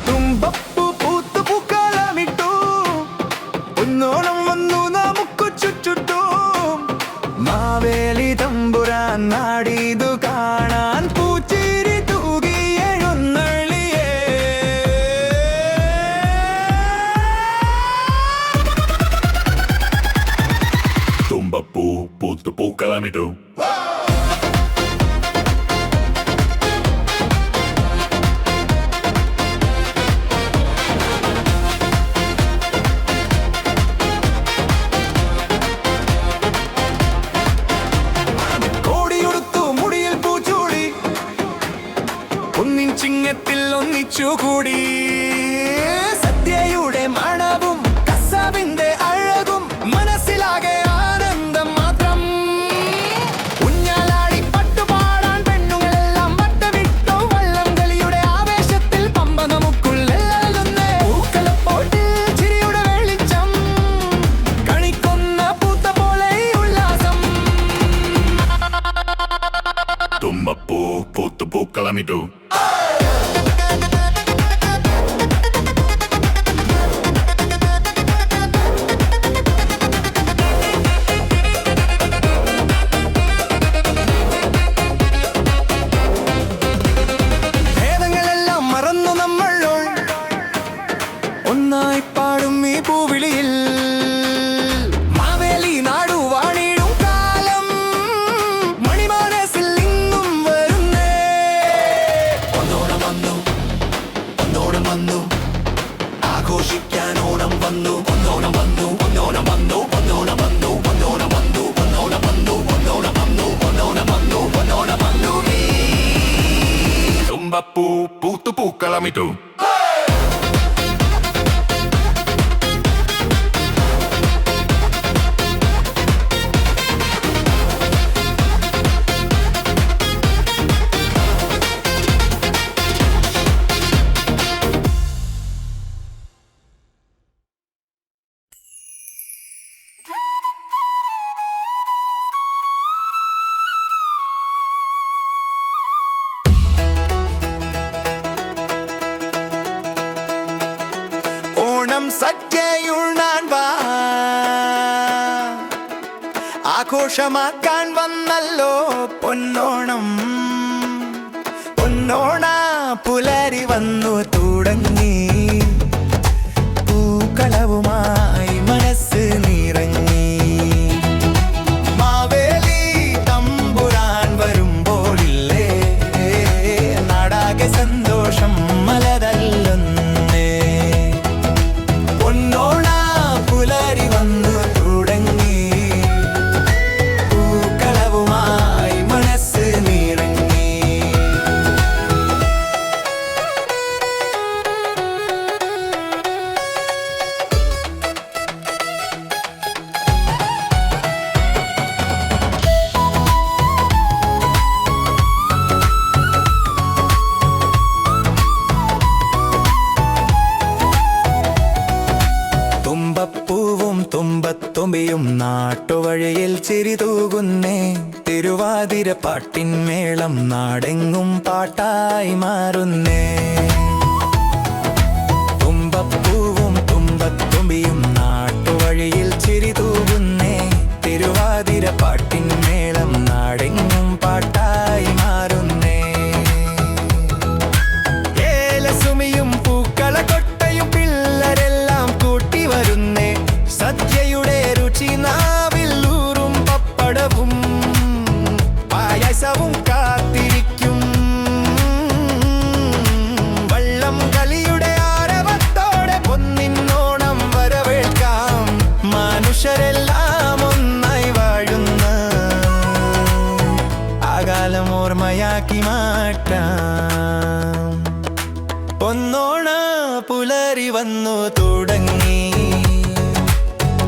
തുമ്പപ്പൂ പൂത്തു പൂക്കളമിട്ടു പൊന്നോണം വന്നു നമുക്ക് ചുറ്റും മാവേലി തമ്പുരാൻ നാടിതു കാണാൻ പൂച്ചിരി തൂകി എഴുന്നള്ളിയേ തുമ്പപ്പൂ പൂത്തു പൂക്കളമിട്ടു കോടിയുടുത്തു മുടിയിൽ പൂച്ചൂടി ഒന്നിൻ ചിങ്ങത്തിൽ ഒന്നിച്ചുകൂടി സദ്യയുടെ മണവും കസവിന്റെ അഴകും മനസ്സിലാകെ ആനന്ദം മാത്രം ഊഞ്ഞാലാടി പട്ടുപാടാൻ പെണ്ണുങ്ങളെല്ലാം വട്ടമിട്ടു വള്ളം കളിയുടെ ആവേശത്തിൽ പമ്പ നമുക്കുള്ളിലുന്നേ പൂക്കളപ്പോട്ടിൽ ചിരിയുടെ വെളിച്ചം കണിക്കൊന്ന പൂത്ത പോലെ ഉല്ലാസം തുമ്പപ്പൂ പൂത്തു പൂക്കളമിട്ടു ഭേദങ്ങളെല്ലാം മറന്നു നമ്മൾ ഒന്നായി പാടും ഈ പൂവിളിയിൽ മാവേലി നാടു വാണിടും കാലം മണിമാനസിൽ ഇന്നും വരുന്നേ ഒന്നോണം വന്നു ഒന്നോണം വന്നു ആഘോഷിക്കാൻ ഓണം വന്നു ഒന്നോണം വന്നു ഒന്നോണം വന്നു ഒന്നോണം വന്നു ഒന്നോണം വന്നു ഒന്നോണം വന്നു ഒന്നോണം വന്നു ഒന്നോണം വന്നു ഒന്നോണം വന്നു തുമ്പപ്പൂ പൂത്തു പൂക്കളമിട്ടു ആഘോഷമാക്കാൻ വന്നല്ലോ പൊന്നോണം. പൊന്നോണ പുലരി വന്നു തുടങ്ങി, പൂക്കളവുമായി മനസ്സ് നിറങ്ങി. മാവേലി തമ്പുരാൻ വരുമ്പോഴില്ലേ നാടാകെ സന്തോഷം മലതല്ലുന്നേ. പൊന്നോണ പുലരി വന്നു തുടങ്ങി, പൂക്കളവുമായി മനസ്സ് നിറങ്ങി. തുമ്പപ്പൂവും തുമ്പത്തുമ്പിയും നാട്ടുവഴിയിൽ ചിരിതൂകുന്നേ. തിരുവാതിര പാട്ടിൻമേളം നാടെങ്ങും പാട്ടായി മാറുന്നേ. തുമ്പപ്പൂവും തുമ്പത്തുമ്പിയും നാട്ടുവഴിയിൽ ചിരിതൂകുന്നേ. തിരുവാതിര പാട്ടിൻമേളം നാടെങ്ങും പാട്ടായി മാറുന്നേ. ഏലസുമിയും പൂക്കളക്കൊട്ടയും പിള്ളരെല്ലാം കൂട്ടി വരുന്നേ. സദ്യയുടെ രുചി നാവിൽ ഊറും പപ്പടവും പായസവും കാത്തിരിക്കും. വള്ളം കളിയുടെ ആരവത്തോടെ പൊന്നിന്നോണം വരവേൽക്കാം. മനുഷ്യരെല്ലാം ഒന്നായി വാഴുന്ന ആകാലം ഓർമ്മയാക്കി മാറ്റാം. പൊന്നോണ പുലരി വന്നു തുടങ്ങി,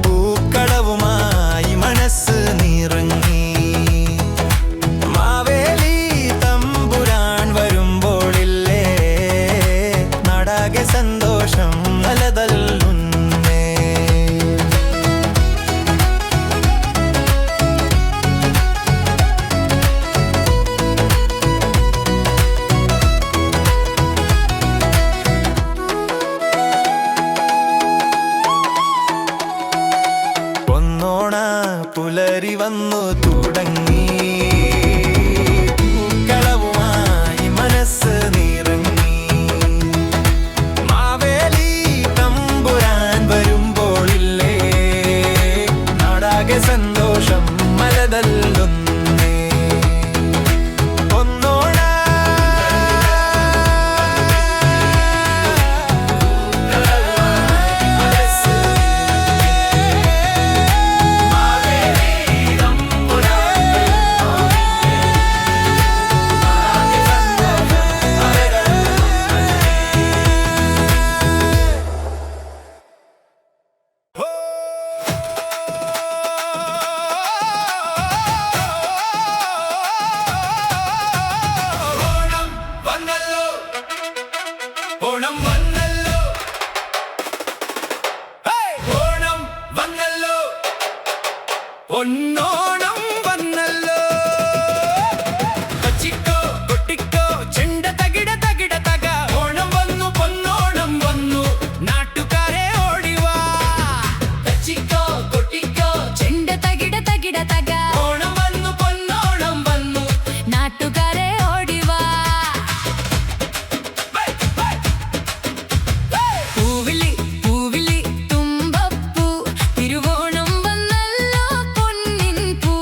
പൂക്കളവുമായി മനസ്സ് നിറങ്ങി. മാവേലി തമ്പുരാൻ വരുമ്പോഴില്ലേ നാടാകെ സന്തോഷം അലതല്ലുന്നേ. പൊന്നോണ പുലരി വന്നു തുടങ്ങി, പൂക്കളവുമായി മനസ്സ് നിറങ്ങി. മാവേലി തമ്പുരാൻ വരുമ്പോഴില്ലേ നാടാകെ സന്തോഷം മലതല്ലുന്നേ. പൊന്നോണ ഓണം വന്നല്ലോ, ഓണം വന്നല്ലോ, പൊന്നോണം വന്നല്ലോ. കൊച്ചിക്കോ കൊട്ടിക്കോ ചെണ്ട തകിട തകിട തക. ഓണം വന്നു പൊന്നോണം വന്നു നാട്ടുകാരെ ഓടിവാ. കൊച്ചിക്കോ കൊട്ടിക്കോ ചെണ്ട തകിട തകിട തക. ഓണം വന്നു പൊന്നോണം വന്നു നാട്ടുകാരെ ഓടിവാ. പൂവിളി പൂവിളി തുമ്പപ്പൂ തിരുവോണം വന്നല്ലോ പൊന്നിൻ പൂ.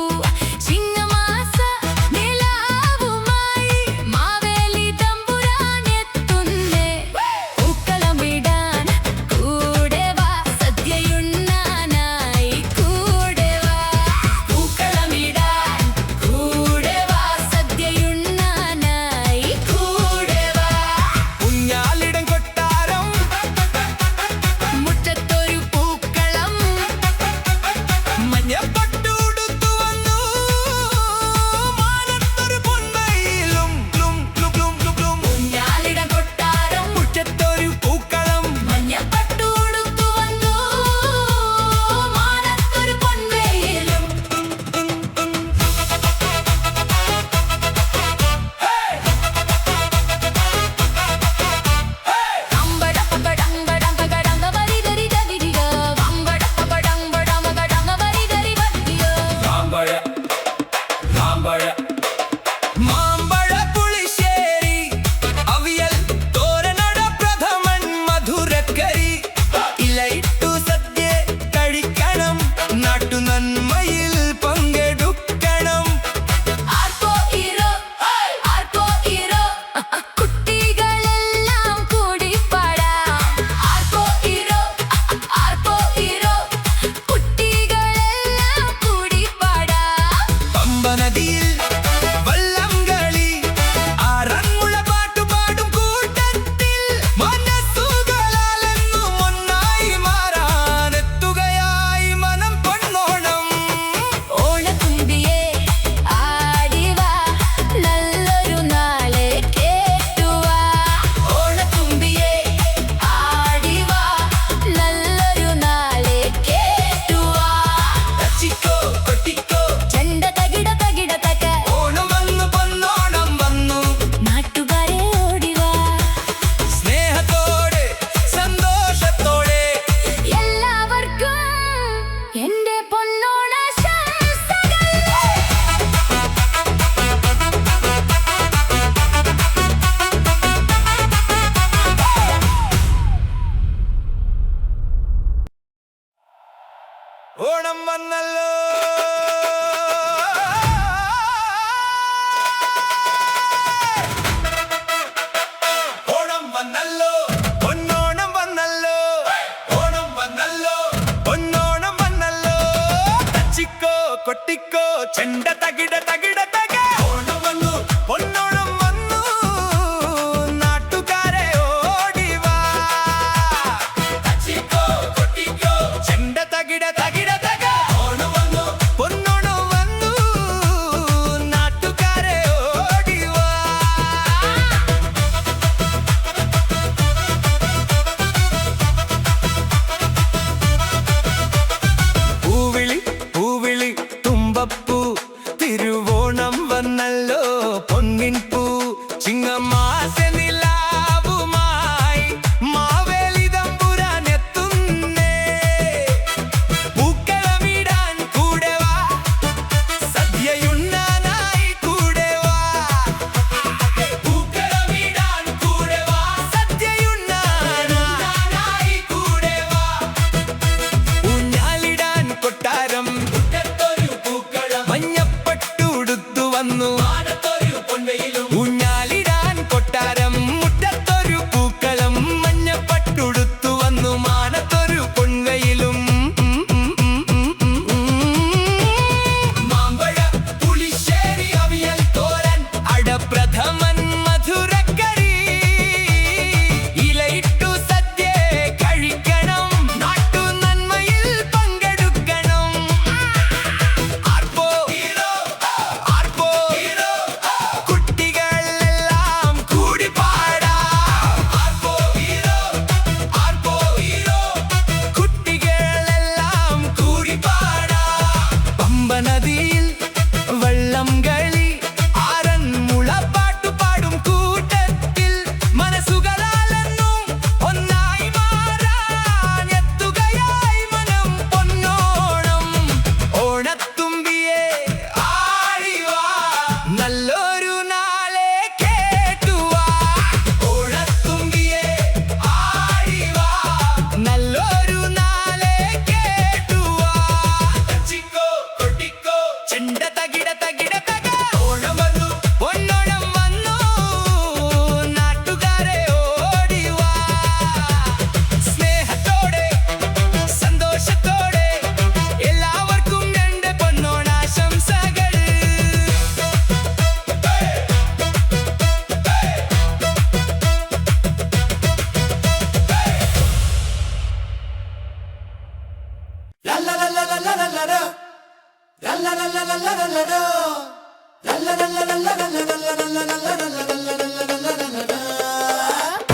തച്ചിക്കോ ചെണ്ട തകിട തകിട തക ഓണം വന്നു പൊന്നോണം വന്നു നാട്ടുകാരെ ഓടിവാ തച്ചിക്കോ കൊട്ടിക്കോ ചെണ്ട തകിട തകിട തക ഓണം വന്നു പൊന്നോണം വന്നു നാട്ടുകാരെ ഓടിവാ പൂവിളി പൂവിളി തുമ്പപ്പൂ തിരുവോണം വന്നല്ലോ പൊന്നിൻ പൂ ചിങ്ങമാസ നിലാവുമായി മാവേലി തമ്പുരാൻ എത്തുന്നേ പൂക്കളമിടാൻ കൂടെ വാ സദ്യയുണ്ണാനായി കൂടെ വാ പൂക്കളമിടാൻ കൂടെ വാ സദ്യയുണ്ണാനായി കൂടെ വാ ഊഞ്ഞാലിടാൻ കൊട്ടാരം മുറ്റത്തൊരു പൂക്കളം മഞ്ഞപ്പട്ടുടുത്തു വന്നു ഊഞ്ഞാലിടാൻ കൊട്ടാരം മുറ്റത്തൊരു പൂക്കളം മഞ്ഞപ്പട്ടുടുത്തു വന്നു മാനത്തൊരു പൊൻവയിലും മാമ്പഴ പുളിശ്ശേരി അവിയൽ തോരൻ അടപ്രഥമൻ മധുരക്കറി ഇലയിട്ടു സദ്യ കഴിക്കണം നാട്ടു നന്മയിൽ പങ്കെടുക്കണം ആർപ്പോ ആർപ്പോ കുട്ടികളെല്ലാം കൂടി പാടാം ആർപ്പോ ആർപ്പോ കുട്ടികളെല്ലാം കൂടി പാടാം പമ്പ നദിയിൽ വള്ളം കളി ആറന്മുള പാട്ടുപാടും കൂട്ടത്തിൽ മനസ്സുകളാലെന്നും ഒന്നായി മാറാൻ എത്തുകയായി മനം പൊന്നോണം ഓണത്തുമ്പിയെ ആടിവാ നല്ലൊരു നാളെ കേട്ടുവാ ഓണത്തുമ്പിയെ ആടിവാ നല്ലൊരു നാളെ കേട്ടുവാ തച്ചിക്കോ കൊട്ടിക്കോ ചെണ്ട തകിട തകിട തക ഓണം വന്നു പൊന്നോണം വന്നു നാട്ടുകാരെ ഓടിവാ സ്നേഹത്തോടെ സന്തോഷത്തോടെ എല്ലാവർക്കും എൻ്റെ പൊന്നോണാശംസകൾ La la la la la la la la la. La la la la la la la la la. La la la la la la la la la la la la la la la la la la.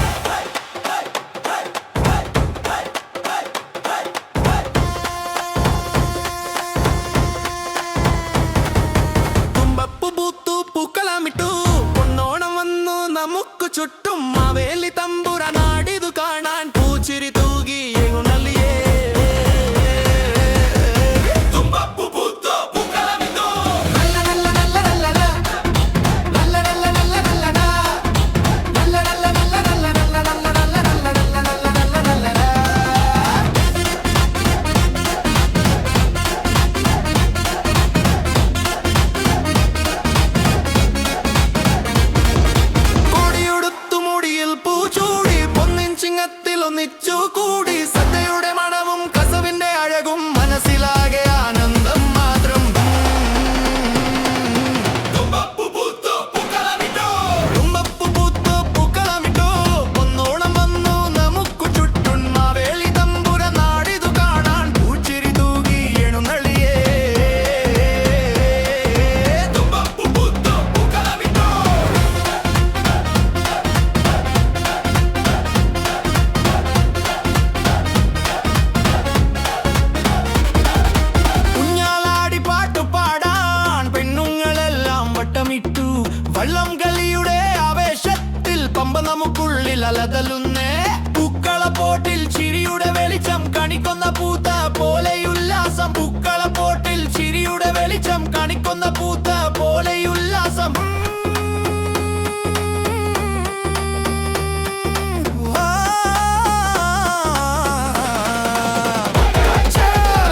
തുമ്പപ്പൂ പൂത്തു പൂക്കളമിട്ടു പൊന്നോണം വന്നു നമുക്ക് ചുറ്റും മാവേലി തമ്പുരാൻ നാടിതു കാണാൻ പൂച്ചിരി തൂകി എങ്ങുന്നള്ളിയേ തുമ്പപ്പൂ പൂത്തു പൂക്കളമിട്ടു കൊടിയുടുത്തു മുടിയിൽ പൂച്ചൂടി പൊന്നിൻ ചിങ്ങത്തിൽ ഒന്നിച്ചു കൂടി സദ്യയുടെ മണവും കസവിന്റെ അഴകും മനസ്സിലാകെ ആനന്ദം മാത്രം തുമ്പപ്പൂ പൂത്തു പൂക്കളമിട്ടു പൊന്നോണം വന്നു നമുക്ക് ചുറ്റും മാവേലി തമ്പുരാൻ നാടിതു കാണാൻ പൂച്ചിരി തൂകി എഴുന്നള്ളിയേ തുമ്പപ്പൂ പൂത്തു പൂക്കളമിട്ടു കുഞ്ഞാലാടി പാട്ടുപാടാൻ പെണ്ണുങ്ങളെല്ലാം വട്ടമിട്ടു വള്ളം കളിയുടെ ആവേശത്തിൽ പമ്പ നമുക്കുള്ളിൽ അലതലുന്നേ പൂക്കളപ്പോട്ടിൽ ചിരിയുടെ വെളിച്ചം കണിക്കൊന്ന പൂത്ത പോലെയുല്ലാസം പൂക്കളപ്പോട്ടിൽ ചിരിയുടെ വെളിച്ചം കണിക്കൊന്ന പൂത്ത പോലെയുല്ലാസം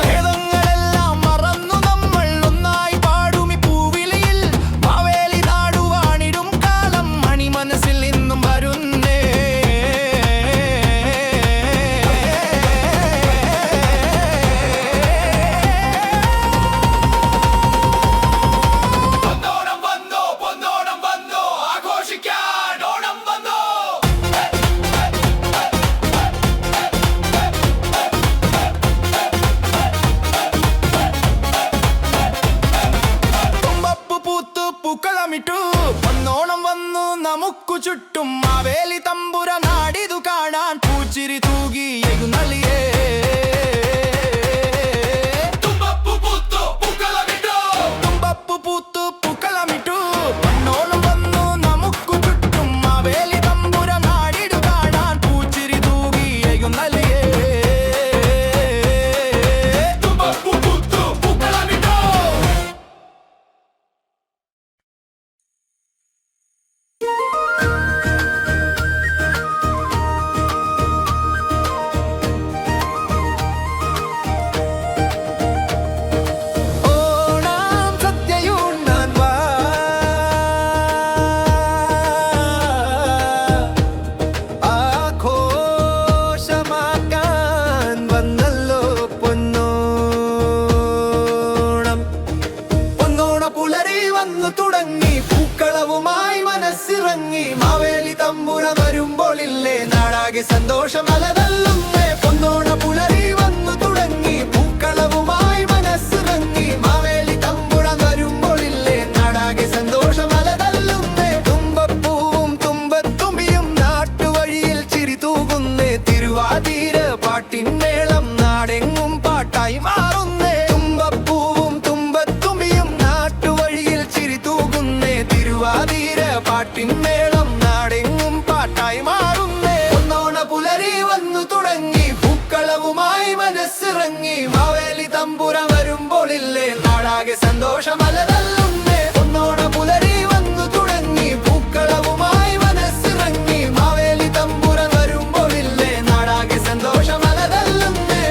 ഭേദങ്ങളെല്ലാം മറന്നു നമ്മൾ ഒന്നായി പാടുമി പൂവിളിയിൽ മാവേലി നാടുവാണിടും കാലം മണി മനസ്സിൽ നിന്നും വരുന്നേ ചുറ്റും മാവേലി തമ്പുര നാടിതു കാണാൻ പൂച്ചിരി തൂകി എഴുന്നള്ളിയേ തുമ്പപ്പൂ പൂത്തു പൂക്കളമിട്ടു പൊന്നോണം വന്നു നമുക്കു ചുറ്റും മാവേലി തമ്പുര നാടിതു കാണാൻ പൂച്ചിരി തൂകി എഴുന്നള്ളിയേ തുടങ്ങി പൂക്കളവുമായി മനസ്സിറങ്ങി മാവേലി തമ്പുര വരുമ്പോളില്ലേ നാടാകെ സന്തോഷം അലതല്ലുന്നേ പൊന്നോണ പുലരി വന്നു തുടങ്ങി പൂക്കളവുമായി മനസ്സിറങ്ങി മാവേലി തമ്പുര വരുമ്പോളില്ലേ നാടാകെ സന്തോഷം അലതല്ലുന്നേ തുമ്പപ്പൂവും തുമ്പത്തുമ്പിയും നാട്ടുവഴിയിൽ ചിരി തൂകുന്നേ തിരുവാതിര പാട്ടിൻ മേളം നാടെങ്ങും പാട്ടായി മാറുന്നേ തുമ്പപ്പൂവും തുമ്പത്തുമ്പിയും നാട്ടുവഴിയിൽ ചിരി തൂകുന്നേ തിരുവാതിര പാട്ടിൻ മേളം നാടെങ്ങും പാട്ടായി മാറുന്നേ പൊന്നോണ പുലരി വന്നു തുടങ്ങി പൂക്കളവുമായി മനസ്സിറങ്ങി മാവേലി തമ്പുര വരുമ്പോളില്ലേ നാടാകെ സന്തോഷം അലതല്ലുന്നേ പൊന്നോണ പുലരി വന്നു തുടങ്ങി പൂക്കളവുമായി മനസ്സിറങ്ങി മാവേലി തമ്പുര വരുമ്പോളില്ലേ നാടാകെ സന്തോഷം അലതല്ലുന്നേ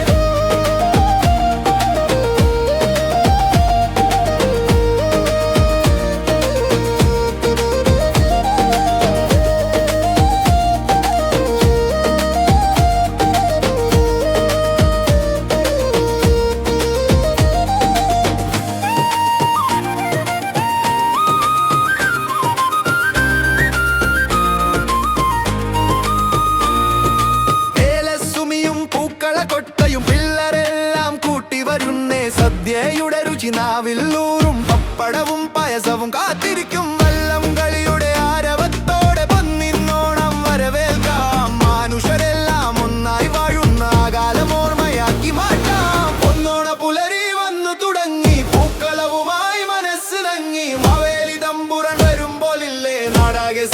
കൊട്ടയും പിള്ളരെല്ലാം കൂട്ടി വരുന്നേ സദ്യയുടെ രുചി നാവില്ലൂറും പപ്പടവും പായസവും കാത്തിരിക്കും വള്ളം കളിയുടെ ആരവത്തോടെ പൊന്നിന്നോണം വരവേൽക്കാം മനുഷ്യരെല്ലാം ഒന്നായി വാഴുന്ന കാലമോർമ്മയാക്കി മാറ്റാം പൊന്നോണ പുലരി വന്നു തുടങ്ങി പൂക്കളവുമായി മനസ്സിറങ്ങി മാവേലി തമ്പുരൻ വരുമ്പോളില്ലേ നാടാകെ